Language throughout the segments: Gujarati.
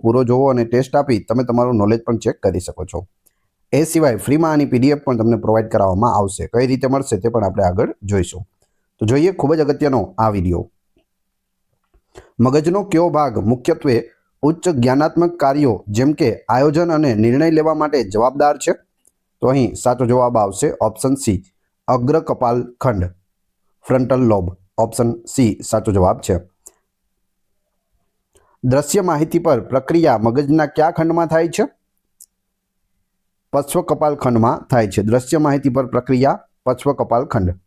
પૂરો જોવો અને ટેસ્ટ આપી તમે તમારું નોલેજ પણ ચેક કરી શકો છો. એ સિવાય ફ્રીમાં આની પીડીએફ પણ તમને પ્રોવાઈડ કરાવવામાં આવશે. કઈ રીતે મળશે તે પણ આપણે આગળ જોઈશું. તો જોઈએ ખૂબ જ અગત્યનો આ વિડીયો. મગજનો કયો ભાગ મુખ્યત્વે ઉચ્ચ જ્ઞાનાત્મક કાર્યો જેમ કે આયોજન અને નિર્ણય લેવા માટે જવાબદાર છે? તો અહીં સાચો જવાબ આવશે ઓપ્શન સી, અગ્ર કપાલ ખંડ, ફ્રન્ટલ લોબ. ઓપ્શન સી સાચો જવાબ છે. દ્રશ્ય માહિતી પર પ્રક્રિયા મગજના કયા ખંડમાં થાય છે? પશ્વ કપાલ ખંડમાં થાય છે. દ્રશ્ય માહિતી પર પ્રક્રિયા પશ્વ કપાલ ખંડ.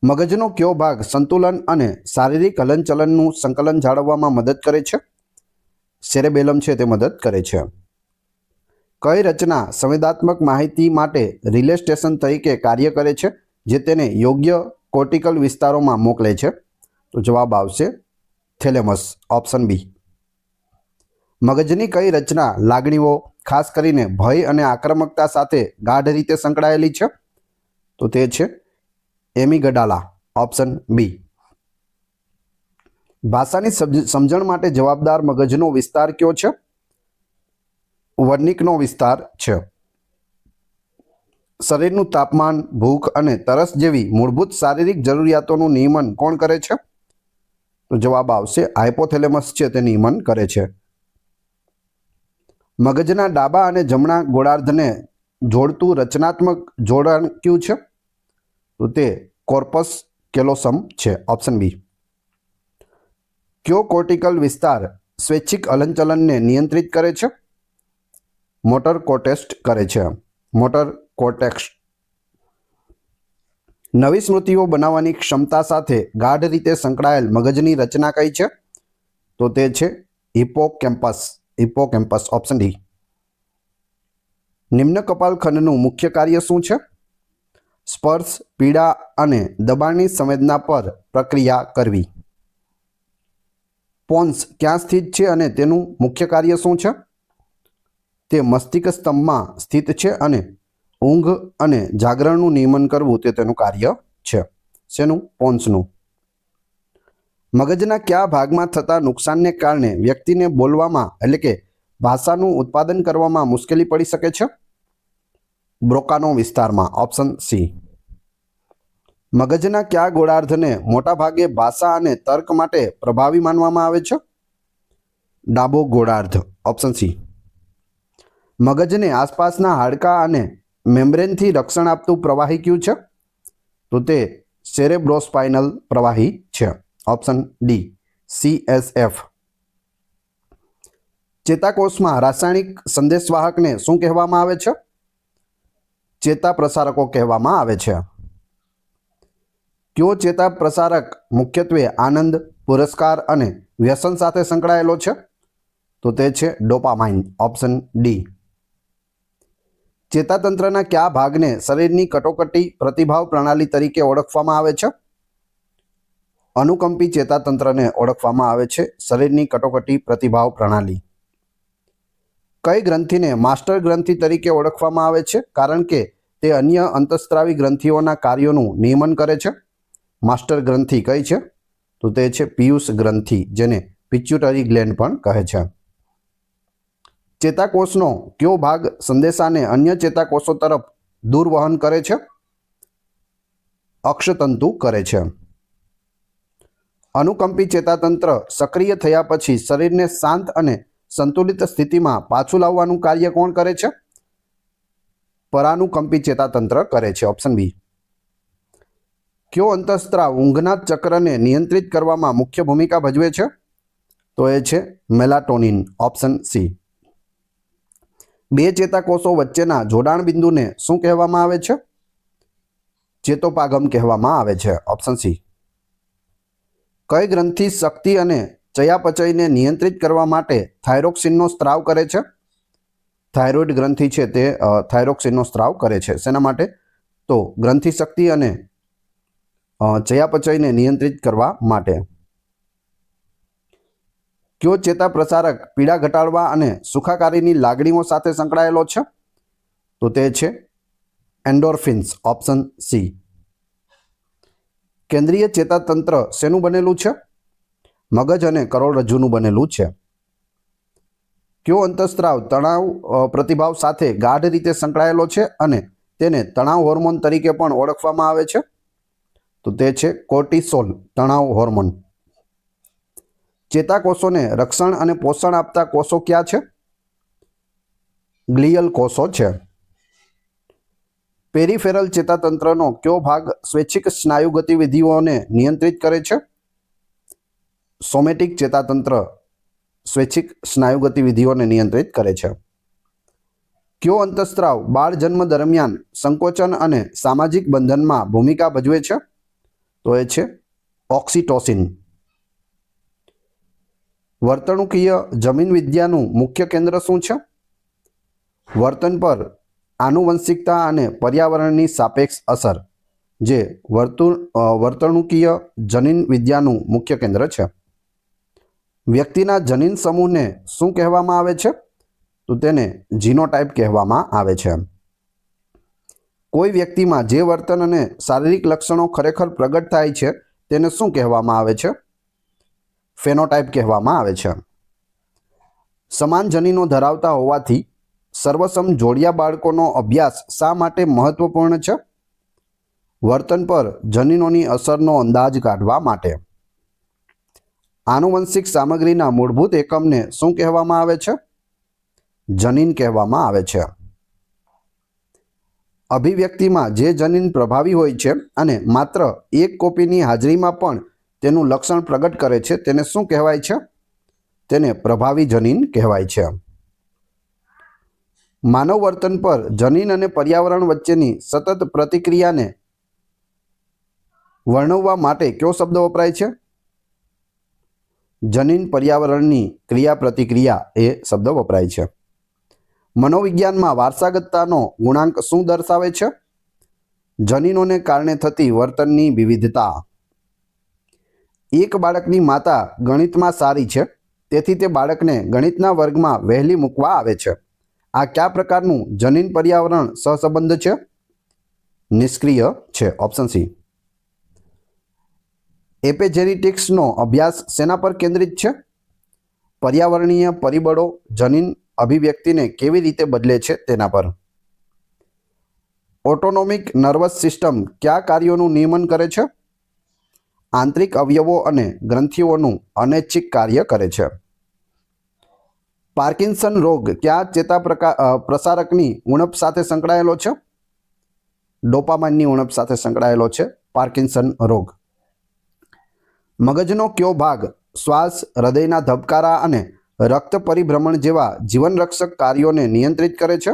મગજનો કયો ભાગ સંતુલન અને શારીરિક હલનચલનનું સંકલન જાળવવામાં મદદ કરે છે? સેરેબેલમ છે તે મદદ કરે છે. કઈ રચના સંવેદનાત્મક માહિતી માટે રિલે સ્ટેશન તરીકે કાર્ય કરે છે જે તેને યોગ્ય કોર્ટિકલ વિસ્તારોમાં મોકલે છે? તો જવાબ આવશે થેલેમસ. Option B. મગજની કઈ રચના લાગણીઓ ખાસ કરીને ભય અને આક્રમકતા સાથે ગાઢ રીતે સંકળાયેલી છે? તો તે છે એમિગડાલા. Option B. ભાષાની સમજણ માટે જવાબદાર મગજનો વિસ્તાર કયો છે? વર્નિકનો વિસ્તાર છે. શરીરનું તાપમાન, ભૂખ અને તરસ જેવી મૂળભૂત શારીરિક જરૂરિયાતોનું નિયમન કોણ કરે છે? તો જવાબ આવશે હાઇપોથેલેમસ છે તે નિયમન કરે છે. મગજના ડાબા અને જમણા ગોળાર્ધને જોડતું રચનાત્મક જોડાણ કયું છે? તો તે કોર્પસ કેલોસમ છે. Option B. કયો કોર્ટિકલ વિસ્તાર સ્વૈચ્છિક હલનચલનને નિયંત્રિત કરે છે? મોટર કોર્ટેક્સ કરે છે. Motor cortex. નવી સ્મૃતિઓ બનાવવાની ક્ષમતા સાથે ગાઢ રીતે સંકળાયેલ મગજની રચના કઈ છે? તો તે છે હિપ્પોકેમ્પસ. હિપ્પોકેમ્પસ. Option D. નિમ્ન કપાલ ખંડનું મુખ્ય કાર્ય શું છે? સ્પર્શ, પીડા અને દબાણની સંવેદના પર પ્રક્રિયા કરવી. પોન્સ ક્યાં સ્થિત છે અને તેનું મુખ્ય કાર્ય શું છે? તે મસ્તિષ્ક સ્તંભમાં સ્થિત છે અને ઊંઘ અને જાગરણનું નિયમન કરવું તે તેનું કાર્ય છે. શેનું? પોન્સનું. મગજના કયા ભાગમાં થતા નુકસાનને કારણે વ્યક્તિને બોલવામાં એટલે કે ભાષાનું ઉત્પાદન કરવામાં મુશ્કેલી પડી શકે છે? બ્રોકાનો વિસ્તારમાં. Option C. મગજના કયા ગોળાર્ધને મોટાભાગે ભાષા અને તર્ક માટે પ્રભાવી માનવામાં આવે છે? ડાબો ગોળાર્ધ. Option C. મગજને આસપાસના હાડકાં અને મેમ્બ્રેનથી રક્ષણ આપતું પ્રવાહી કયું છે? તો તે સેરેબ્રોસ્પાઇનલ પ્રવાહી છે. Option D, CSF. ચેતાકોષમાં રાસાયણિક સંદેશવાહકને શું કહેવામાં આવે છે? ચેતા પ્રસારકો કહેવામાં આવે છે. કયો ચેતા પ્રસારક મુખ્યત્વે આનંદ, પુરસ્કાર અને વ્યસન સાથે સંકળાયેલો છે? તો તે છે ડોપામાઇન. Option D. ચેતાતંત્રના કયા ભાગને શરીરની કટોકટી પ્રતિભાવ પ્રણાલી તરીકે ઓળખવામાં આવે છે? અનુકંપી ચેતાતંત્રને ઓળખવામાં આવે છે શરીરની કટોકટી પ્રતિભાવ પ્રણાલી. કઈ ગ્રંથિને માસ્ટર ગ્રંથિ તરીકે ઓળખવામાં આવે છે કારણ કે તે અન્ય અંતઃસ્ત્રાવી ગ્રંથિઓના કાર્યોનું નિયમન કરે છે? માસ્ટર ગ્રંથિ કઈ છે? તો તે છે પિયુષ ગ્રંથિ, જેને પિચ્યુટરી ગ્લેન્ડ પણ કહે છે. ચેતાકોષનો કયો ભાગ સંદેશાને અન્ય ચેતાકોષો તરફ દૂર વહન કરે છે? અક્ષતંતુ કરે છે. અનુકંપી ચેતાતંત્ર સક્રિય થયા પછી શરીરને શાંત અને સંતુલિત સ્થિતિમાં પાછું લાવવાનું કાર્ય કોણ કરે છે? પરાનુકંપી ચેતાતંત્ર કરે છે. Option B. કયો અંતઃસ્ત્રાવ ઊંઘના ચક્રને નિયંત્રિત કરવામાં મુખ્ય ભૂમિકા ભજવે છે? તો એ છે મેલાટોનિન. Option C. બે ચેતાકોષો વચ્ચેના જોડાણ બિંદુને શું કહેવામાં આવે છે? ચેતોપાગમ કહેવામાં આવે છે. Option C. કઈ ગ્રંથિ શક્તિ અને ચયાપચયને નિયંત્રિત કરવા માટે થાઇરોક્સિનનો સ્ત્રાવ કરે છે? થાઇરોઇડ ગ્રંથિ છે તે થાઇરોક્સિનનો સ્ત્રાવ કરે છે. શેના માટે? તો ગ્રંથિ શક્તિ અને ચયાપચયને નિયંત્રિત કરવા માટે. કયો ચેતા પ્રસારક પીડા ઘટાડવા અને સુખાકારીની લાગણીઓ સાથે સંકળાયેલો છે? તો તે છે એન્ડોર્ફિન્સ. Option C. કેન્દ્રીય ચેતાતંત્ર શેનું બનેલું છે? મગજ અને કરોડરજ્જુનું બનેલું છે? કયો અંતઃસ્ત્રાવ તણાવ પ્રતિભાવ સાથે ગાઢ રીતે સંકળાયેલો છે અને તેને તણાવ હોર્મોન તરીકે પણ ઓળખવામાં આવે છે? તો તે છે કોર્ટિસોલ, તણાવ હોર્મોન. ચેતાકોષોને રક્ષણ અને પોષણ આપતા કોષો ક્યાં છે? ગ્લિયલ કોષો છે. પેરિફેરલ ચેતાતંત્રનો કયો ભાગ સ્વૈચ્છિક સ્નાયુ ગતિવિધિઓને નિયંત્રિત કરે છે? સોમેટિક ચેતાતંત્ર સ્વૈચ્છિક સ્નાયુ ગતિવિધિઓને નિયંત્રિત કરે છે. કયો અંતઃસ્ત્રાવ બાળ જન્મ દરમિયાન સંકોચન અને સામાજિક બંધનમાં ભૂમિકા ભજવે છે? તો એ છે ઓક્સિટોસિન. વર્તણૂકીય જમીન વિદ્યાનું મુખ્ય કેન્દ્ર શું છે? વર્તન પર આનુવંશિકતા અને પર્યાવરણની સાપેક્ષ અસર, જે વર્તણૂકીય જનીન વિદ્યાનું મુખ્ય કેન્દ્ર છે. વ્યક્તિના જનીન સમૂહને શું કહેવામાં આવે છે? તો તેને જીનોટાઇપ કહેવામાં આવે છે. કોઈ વ્યક્તિમાં જે વર્તન અને શારીરિક લક્ષણો ખરેખર પ્રગટ થાય છે તેને શું કહેવામાં આવે છે? ફેનોટાઇપ કહેવામાં આવે છે. સમાન જનીનો ધરાવતા હોવાથી સર્વસમ જોડિયા બાળકોનો અભ્યાસ શા માટે મહત્વપૂર્ણ છે? વર્તન પર જનીનોની અસરનો અંદાજ કાઢવા માટે. આનુવંશિક સામગ્રીના મૂળભૂત એકમને શું કહેવામાં આવે છે? જનીન કહેવામાં આવે છે. અભિવ્યક્તિમાં જે જનીન પ્રભાવી હોય છે અને માત્ર એક કોપીની હાજરીમાં પણ તેનું લક્ષણ પ્રગટ કરે છે તેને શું કહેવાય છે? તેને પ્રભાવી જનીન કહેવાય છે. માનવ વર્તન પર જનીન અને પર્યાવરણ વચ્ચેની સતત પ્રતિક્રિયાને વર્ણવવા માટે કયો શબ્દ વપરાય છે? જનીન પર્યાવરણની ક્રિયાપ્રતિક્રિયા એ શબ્દ વપરાય છે. મનોવિજ્ઞાનમાં વારસાગતતાનો ગુણાંક શું દર્શાવે છે? જનીનોને કારણે થતી વર્તનની વિવિધતા. એક બાળકની માતા ગણિતમાં સારી છે, તેથી તે બાળકને ગણિતના વર્ગમાં વહેલી મૂકવા આવે છે. આ કયા પ્રકારનું જનીન પર્યાવરણ સહસંબંધ છે? નિષ્ક્રિય છે. Option C. એપિજેનેટિક્સનો અભ્યાસ શેના પર કેન્દ્રિત છે? પર્યાવરણીય પરિબળો જનીન અભિવ્યક્તિને કેવી રીતે બદલે છે તેના પર. ઓટોનોમિક નર્વસ સિસ્ટમ કયા કાર્યોનું નિયમન કરે છે? આંતરિક અવયવો અને ગ્રંથિઓનું અનૈચ્છિક કાર્ય કરે છે. પાર્કિન્સન રોગ કયા ચેતા પ્રસારકની ઉણપ સાથે સંકળાયેલો છે? ડોપામાઇનની ઉણપ સાથે સંકળાયેલો છે પાર્કિન્સન રોગ. મગજનો કયો ભાગ શ્વાસ, હૃદયના ધબકારા અને રક્ત પરિભ્રમણ જેવા જીવનરક્ષક કાર્યોને નિયંત્રિત કરે છે?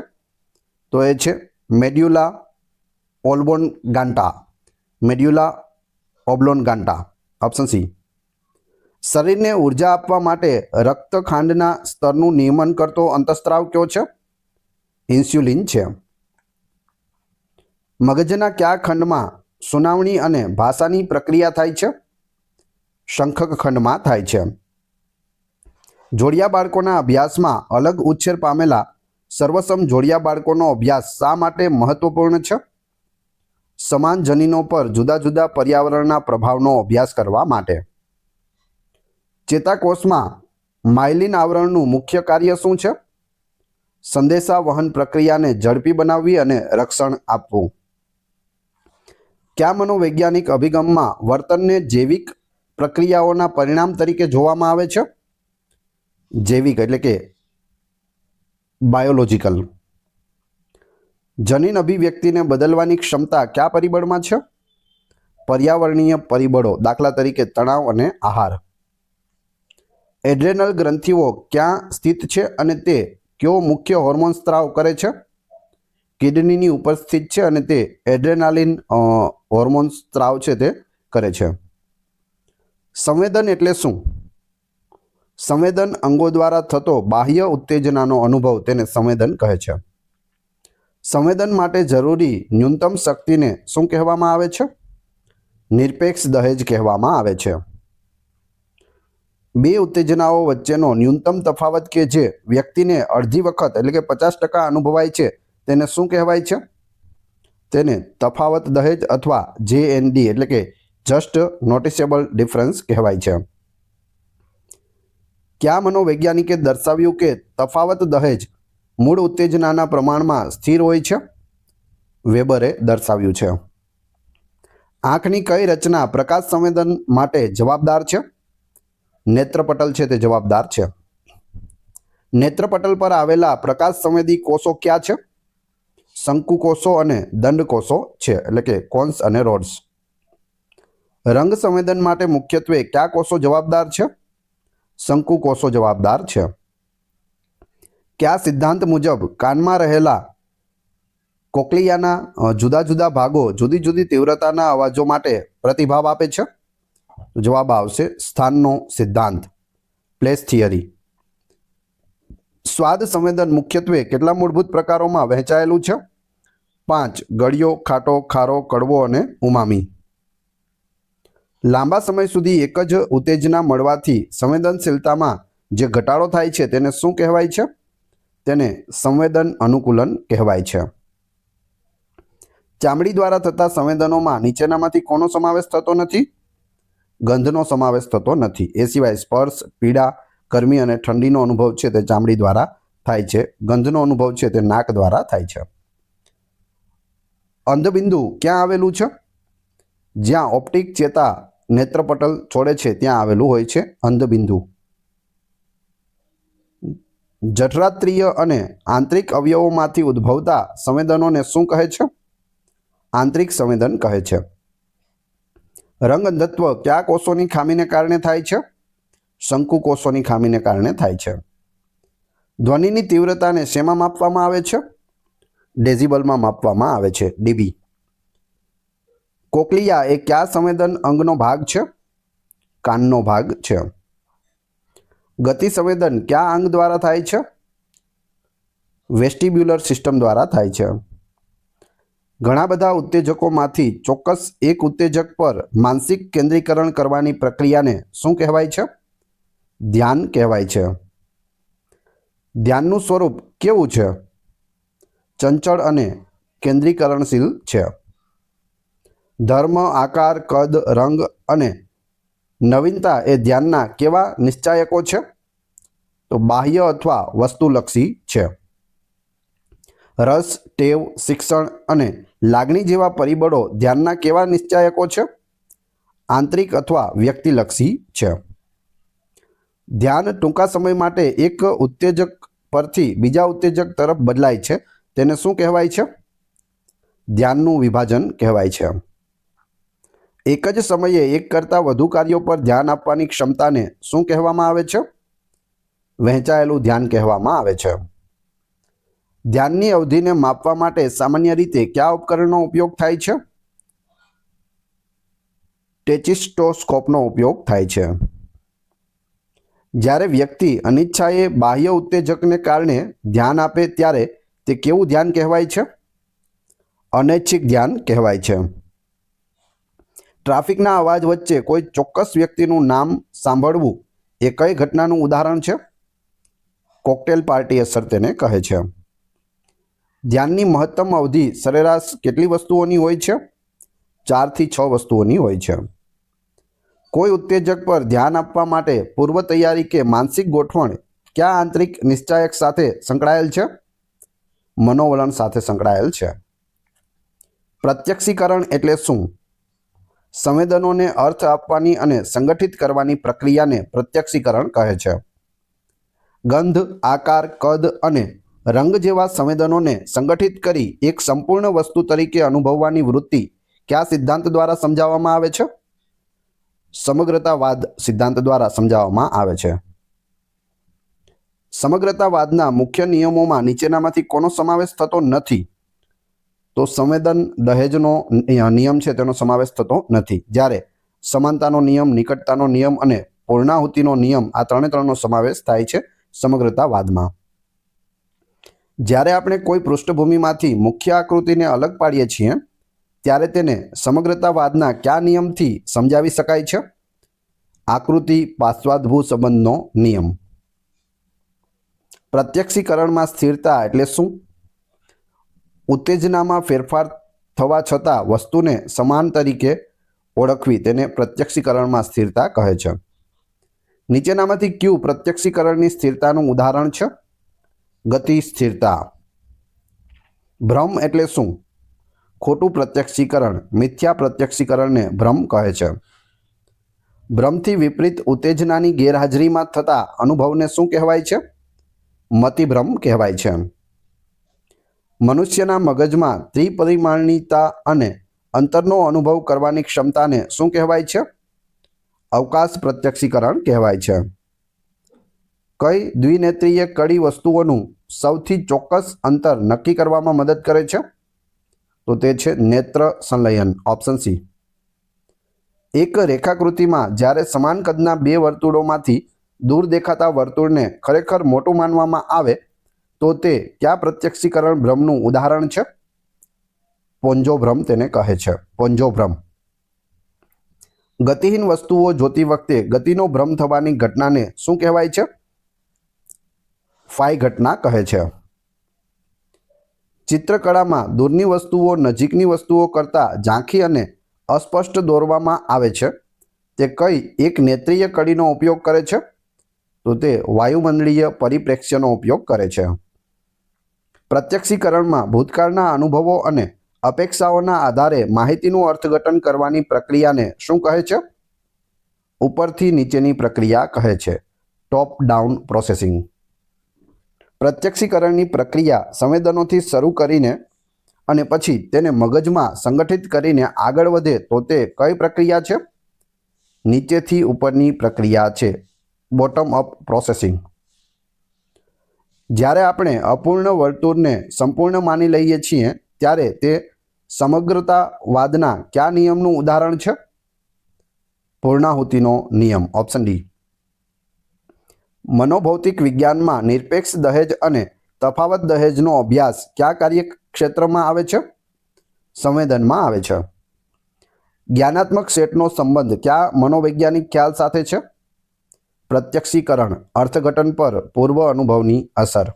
તો એ છે મેડ્યુલા ઓબ્લોન્ગાટા. મેડ્યુલા ઓબ્લોન્ગાટા. Option C. શરીરને ઉર્જા આપવા માટે રક્તખાંડના સ્તરનું નિયમન કરતો અંતઃસ્ત્રાવ કયો છે? ઇન્સ્યુલિન છે. મગજના કયા ખંડમાં સુનાવણી અને ભાષાની પ્રક્રિયા થાય છે? શંખક ખંડમાં થાય છે. જોડિયા બાળકોના અભ્યાસમાં અલગ ઉછેર પામેલા સર્વસમ જોડિયા બાળકોનો અભ્યાસ શા માટે મહત્વપૂર્ણ છે? સમાન જનીનો પર જુદા જુદા પર્યાવરણના પ્રભાવનો અભ્યાસ કરવા માટે. ચેતાકોષમાં માયલિન આવરણનું મુખ્ય કાર્ય શું છે? સંદેશા વહન પ્રક્રિયાને ઝડપી બનાવવી અને રક્ષણ આપવું. કયા મનોવૈજ્ઞાનિક અભિગમમાં વર્તનને જૈવિક પ્રક્રિયાઓના પરિણામ તરીકે જોવામાં આવે છે? જૈવિક એટલે કે બાયોલોજિકલ. જનીન અભિવ્યક્તિને બદલવાની ક્ષમતા કયા પરિબળમાં છે? પર્યાવરણીય પરિબળો, દાખલા તરીકે તણાવ અને આહાર. એડ્રેનલ ગ્રંથિઓ ક્યાં સ્થિત છે અને તે કયો મુખ્ય હોર્મોન સ્ત્રાવ કરે છે? કિડનીની ઉપર સ્થિત છે અને તે એડ્રેનાલિન હોર્મોન સ્ત્રાવ છે તે કરે છે. સંવેદન એટલે શું? સંવેદન અંગો દ્વારા થતો બાહ્ય ઉત્તેજનાનો અનુભવ તેને સંવેદન કહે છે. સંવેદન માટે જરૂરી ન્યૂનતમ શક્તિને શું કહેવામાં આવે છે? નિરપેક્ષ દહેજ કહેવામાં આવે છે. બે ઉત્તેજનાઓ વચ્ચેનો ન્યૂનતમ તફાવત કે જે વ્યક્તિને અડધી વખત એટલે કે 50% અનુભવાય છે તેને શું કહેવાય છે? તેને તફાવત દહેજ અથવા JND એટલે કે જસ્ટ નોટિસેબલ ડિફરન્સ કહેવાય છે. કયા મનોવૈજ્ઞાનિકે દર્શાવ્યું કે તફાવત દહેજ મૂળ ઉત્તેજનાના પ્રમાણમાં સ્થિર હોય છે? વેબરે દર્શાવ્યું છે. આંખની કઈ રચના પ્રકાશ સંવેદન માટે જવાબદાર છે? નેત્રપટલ છે તે જવાબદાર છે. નેત્રપટલ પર આવેલા પ્રકાશ સંવેદી કોષો ક્યાં છે? શંકુ કોષો અને દંડ કોષો છે, એટલે કે કોન્સ અને રોડ્સ. રંગ સંવેદન માટે મુખ્યત્વે કયા કોષો જવાબદાર છે? શંકુ કોષો જવાબદાર છે. કયા સિદ્ધાંત મુજબ કાનમાં રહેલા કોક્લિયાના જુદા જુદા ભાગો જુદી જુદી તીવ્રતાના અવાજો માટે પ્રતિભાવ આપે છે? જવાબ આવશે સ્થાનનો સિદ્ધાંત, પ્લેસ થિયરી. સ્વાદ સંવેદન મુખ્યત્વે કેટલા મૂળભૂત પ્રકારોમાં વહેંચાયેલું છે? 5. ગળ્યો, ખાટો, ખારો, કડવો અને ઉમામી. લાંબા સમય સુધી એક જ ઉત્તેજના મળવાથી સંવેદનશીલતામાં જે ઘટાડો થાય છે તેને શું કહેવાય છે? તેને સંવેદન અનુકૂલન કહેવાય છે. ચામડી દ્વારા થતા સંવેદનોમાં નીચેનામાંથી કોનો સમાવેશ થતો નથી? ગંધનો સમાવેશ થતો નથી. એ સિવાય સ્પર્શ, પીડા, ગરમી અને ઠંડીનો અનુભવ છે તે ચામડી દ્વારા થાય છે. ગંધનો અનુભવ છે તે નાક દ્વારા થાય છે. અંધબિંદુ ક્યાં આવેલું છે? જ્યાં ઓપ્ટિક ચેતા નેત્રપટલ છોડે છે ત્યાં આવેલું હોય છે અંધબિંદુ. જઠરાંત્રિય અને આંતરિક અવયવોમાંથી ઉદ્ભવતા સંવેદનોને શું કહે છે? આંતરિક સંવેદન કહે છે. રંગ અંધત્વ કયા કોષોની ખામીને કારણે થાય છે? શંકુ કોષોની ખામીને કારણે થાય છે. ધ્વનિની તીવ્રતાને શેમાં માપવામાં આવે છે? ડેસિબલમાં માપવામાં આવે છે, ડીબી. કોક્લિયા એ કયા સંવેદન અંગનો ભાગ છે? કાનનો ભાગ છે. ગતિ સંવેદન કયા અંગ દ્વારા થાય છે? વેસ્ટિબ્યુલર સિસ્ટમ દ્વારા થાય છે. ઘણા બધા ઉત્તેજકોમાંથી ચોક્કસ એક ઉત્તેજક પર માનસિક કેન્દ્રીકરણ કરવાની પ્રક્રિયાને શું કહેવાય છે? ધ્યાન કહેવાય છે. ધ્યાનનું સ્વરૂપ કેવું છે? ચંચળ અને કેન્દ્રીકરણશીલ છે. ધર્મ, આકાર, કદ, રંગ અને નવીનતા એ ધ્યાનના કેવા નિશ્ચાયકો છે? તો બાહ્ય અથવા વસ્તુલક્ષી છે. રસ, ટેવ, શિક્ષણ અને લાગણી જેવા પરિબળો ધ્યાનના કેવા નિશ્ચાયકો છે? આંતરિક અથવા વ્યક્તિલક્ષી છે. ધ્યાન ટૂંકા સમય માટે એક ઉત્તેજક પરથી બીજા ઉત્તેજક તરફ બદલાય છે તેને શું કહેવાય છે? ધ્યાનનું વિભાજન કહેવાય છે. એક જ સમયે એક કરતાં વધુ કાર્યો પર ધ્યાન આપવાની ક્ષમતાને શું કહેવામાં આવે છે? વહેંચાયેલું ધ્યાન કહેવામાં આવે છે. ધ્યાનની અવધિને માપવા માટે સામાન્ય રીતે કયા ઉપકરણનો ઉપયોગ થાય છે? ટેચિસ્ટોસ્કોપનો ઉપયોગ થાય છે. જ્યારે વ્યક્તિ અનિચ્છાએ બાહ્ય ઉત્તેજકને કારણે ધ્યાન આપે ત્યારે તે કેવું ધ્યાન કહેવાય છે? અનૈચ્છિક ધ્યાન કહેવાય છે. ટ્રાફિકના અવાજ વચ્ચે કોઈ ચોક્કસ વ્યક્તિનું નામ સાંભળવું એ કઈ ઘટનાનું ઉદાહરણ છે? કોકટેલ પાર્ટી અસર તેને કહે છે. ધ્યાનની મહત્તમ અવધિ સરેરાશ કેટલી વસ્તુઓની હોય છે? 4 થી 6 વસ્તુઓની હોય છે. કોઈ ઉત્તેજક પર ધ્યાન આપવા માટે પૂર્વ તૈયારી કે માનસિક ગોઠવણ કયા આંતરિક નિશ્ચાયક સાથે સંકળાયેલ છે? મનોવલણ સાથે સંકળાયેલ છે. પ્રત્યક્ષીકરણ એટલે શું? સંવેદનોને અર્થ આપવાની અને સંગઠિત કરવાની પ્રક્રિયાને પ્રત્યક્ષીકરણ કહે છે. ગંધ, આકાર, કદ અને રંગ જેવા સંવેદનોને સંગઠિત કરી એક સંપૂર્ણ વસ્તુ તરીકે અનુભવવાની વૃત્તિ કયા સિદ્ધાંત દ્વારા સમજાવવામાં આવે છે? સમગ્રતાવાદ સિદ્ધાંત દ્વારા સમજાવવામાં આવે છે. સમગ્રતાવાદના મુખ્ય નિયમોમાં નીચેનામાંથી કોનો સમાવેશ થતો નથી? તો સંવેદન દહેજનો નિયમ છે તેનો સમાવેશ થતો નથી. જ્યારે સમાનતાનો નિયમ, નિકટતાનો નિયમ અને પૂર્ણાહુતિનો નિયમ આ ત્રણનો સમાવેશ થાય છે સમગ્રતાવાદમાં. જ્યારે આપણે કોઈ પૃષ્ઠભૂમિમાંથી મુખ્ય આકૃતિને અલગ પાડીએ છીએ ત્યારે તેને સમગ્રતાવાદના કયા નિયમથી સમજાવી શકાય છે? આકૃતિ પાર્શ્વાદભૂ સંબંધનો નિયમ. પ્રત્યક્ષીકરણમાં સ્થિરતા એટલે શું? ઉત્તેજનામાં ફેરફાર થવા છતાં વસ્તુને સમાન તરીકે ઓળખવી તેને પ્રત્યક્ષીકરણમાં સ્થિરતા કહે છે. નીચેનામાંથી ક્યુ પ્રત્યક્ષીકરણની સ્થિરતાનું ઉદાહરણ છે? ગતિ સ્થિરતા. ભ્રમ એટલે શું? ખોટું પ્રત્યક્ષીકરણ. મિથ્યા પ્રત્યક્ષીકરણને ભ્રમ કહે છે. ભ્રમથી વિપરીત ઉત્તેજનાની ગેરહાજરીમાં થતા અનુભવને શું કહેવાય છે? મતિભ્રમ કહેવાય છે. મનુષ્યના મગજમાં ત્રિપરિમાણીયતા અને અંતરનો અનુભવ કરવાની ક્ષમતાને શું કહેવાય છે? અવકાશ પ્રત્યક્ષીકરણ કહેવાય છે. કઈ દ્વિનેત્રીય કડી વસ્તુઓનું સૌથી ચોક્કસ અંતર નક્કી કરવામાં મદદ કરે છે? તો તે છે નેત્ર સંલયન. Option C. એક રેખાકૃતિમાં જ્યારે સમાન કદના બે વર્તુળોમાંથી દૂર દેખાતા વર્તુળને ખરેખર મોટું માનવામાં આવે તો તે કયા પ્રત્યક્ષીકરણ ભ્રમનું ઉદાહરણ છે? પોન્જો ભ્રમ તેને કહે છે. પોન્જો ભ્રમ. ગતિહીન વસ્તુઓ જોતી વખતે ગતિનો ભ્રમ થવાની ઘટનાને શું કહેવાય છે? ફાઈ ઘટના કહે છે. ચિત્રકળામાં દૂરની વસ્તુઓ નજીકની વસ્તુઓ કરતાં ઝાંખી અને અસ્પષ્ટ દોરવામાં આવે છે. તે કઈ એક નેત્રીય કડીનો ઉપયોગ કરે છે? તો તે વાયુમંડળીય પરિપ્રેક્ષ્યનો ઉપયોગ કરે છે. પ્રત્યક્ષીકરણમાં ભૂતકાળના અનુભવો અને અપેક્ષાઓના આધારે માહિતીનું અર્થઘટન કરવાની પ્રક્રિયાને શું કહે છે? ઉપરથી નીચેની પ્રક્રિયા કહે છે. Top down processing. પ્રત્યક્ષીકરણની પ્રક્રિયા સંવેદનોથી શરૂ કરીને અને પછી તેને મગજમાં સંગઠિત કરીને આગળ વધે તો તે કઈ પ્રક્રિયા છે? નીચેથી ઉપરની પ્રક્રિયા છે. Bottom up processing. જ્યારે આપણે અપૂર્ણ વર્તુળને સંપૂર્ણ માની લઈએ છીએ ત્યારે તે સમગ્રતાવાદના કયા નિયમનું ઉદાહરણ છે? પૂર્ણાહુતિનો નિયમ. Option D. મનોભૌતિક વિજ્ઞાનમાં નિરપેક્ષ દહેજ અને તફાવત દહેજનો અભ્યાસ કયા કાર્યક્ષેત્રમાં આવે છે? સંવેદનમાં આવે છે. જ્ઞાનાત્મક સેટનો સંબંધ કયા મનોવૈજ્ઞાનિક ખ્યાલ સાથે છે? પ્રત્યક્ષીકરણ. અર્થઘટન પર પૂર્વ અનુભવની અસર.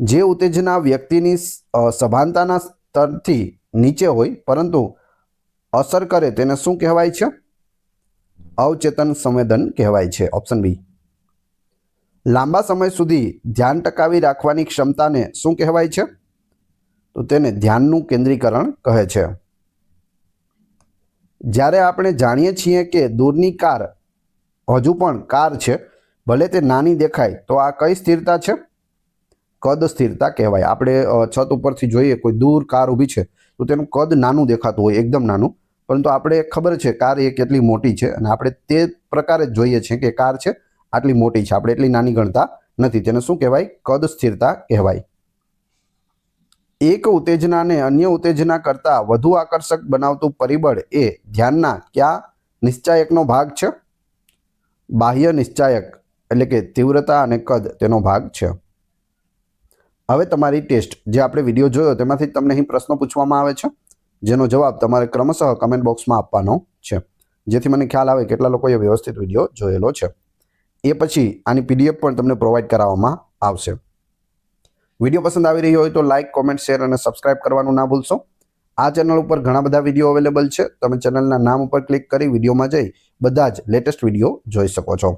જે ઉત્તેજના વ્યક્તિની સભાનતાના સ્તરથી નીચે હોય પરંતુ અસર કરે તેને શું કહેવાય છે? અવચેતન સંવેદન કહેવાય છે. Option B. લાંબા સમય સુધી ધ્યાન ટકાવી રાખવાની ક્ષમતાને શું કહેવાય છે? તો તેને ધ્યાનનું કેન્દ્રીકરણ કહે છે. જ્યારે આપણે જાણીએ છીએ કે દૂરની કાર હજુ પણ કાર છે, ભલે તે નાની દેખાય, તો આ કઈ સ્થિરતા છે? કદ સ્થિરતા કહેવાય. આપણે છત ઉપરથી જોઈએ કોઈ દૂર કાર ઊભી છે તો તેનું કદ નાનું દેખાતું હોય, એકદમ નાનું, પરંતુ આપણે ખબર છે કાર એ કેટલી મોટી છે અને આપણે તે પ્રકારે જ જોઈએ છીએ કે કાર છે આટલી મોટી છે, આપણે એટલી નાની ગણતા નથી. તેને શું કહેવાય? કદ સ્થિરતા કહેવાય. એક ઉત્તેજનાને અન્ય ઉત્તેજના કરતાં વધુ આકર્ષક બનાવતું પરિબળ એ ધ્યાનના કયા નિશ્ચાયકનો ભાગ છે? બાહ્ય નિશ્ચાયક એટલે કે તીવ્રતા અને કદ તેનો ભાગ છે. હવે તમારી ટેસ્ટ જે આપણે વિડીયો જોયો તેમાંથી તમને અહીં પ્રશ્નો પૂછવામાં આવે છે જેનો જવાબ તમારે ક્રમશઃ કમેન્ટ બોક્સમાં આપવાનો છે, જેથી મને ખ્યાલ આવે કેટલા લોકોએ વ્યવસ્થિત વિડીયો જોયેલો છે. એ પછી આની PDF પણ તમને પ્રોવાઈડ કરાવવામાં આવશે. વિડીયો પસંદ આવી રહ્યો હોય તો લાઇક, કોમેન્ટ, શેર અને સબસ્ક્રાઇબ કરવાનું ના ભૂલશો. આ ચેનલ ઉપર ઘણા બધા વિડીયો અવેલેબલ છે. તમે ચેનલના નામ ઉપર ક્લિક કરી વિડીયોમાં જઈ બધા જ લેટેસ્ટ વિડીયો જોઈ શકો છો.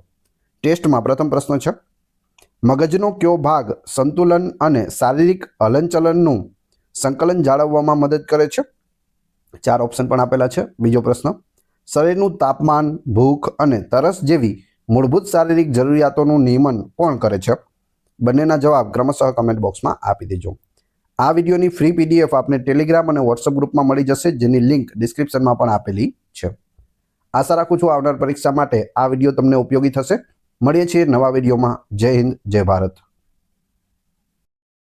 ટેસ્ટમાં પ્રથમ પ્રશ્ન છે, મગજનો કયો ભાગ સંતુલન અને શારીરિક હલનચલનનું સંકલન જાળવવામાં મદદ કરે છે? 4 ઓપ્શન પણ આપેલા છે. બીજો પ્રશ્ન, શરીરનું તાપમાન, ભૂખ અને તરસ જેવી મૂળભૂત શારીરિક જરૂરિયાતોનું નિયમન કોણ કરે છે? બંનેના જવાબ ક્રમશઃ કમેન્ટ બોક્સમાં આપી દેજો. આ વિડીયોની ફ્રી PDF આપને ટેલિગ્રામ અને વોટ્સઅપ ગ્રુપમાં મળી જશે, જેની લિંક ડિસ્ક્રિપ્શનમાં પણ આપેલી છે. આશા રાખું છું આવનાર પરીક્ષા માટે આ વિડીયો તમને ઉપયોગી થશે. મળીએ છીએ નવા વિડીયોમાં. જય હિન્દ, જય ભારત.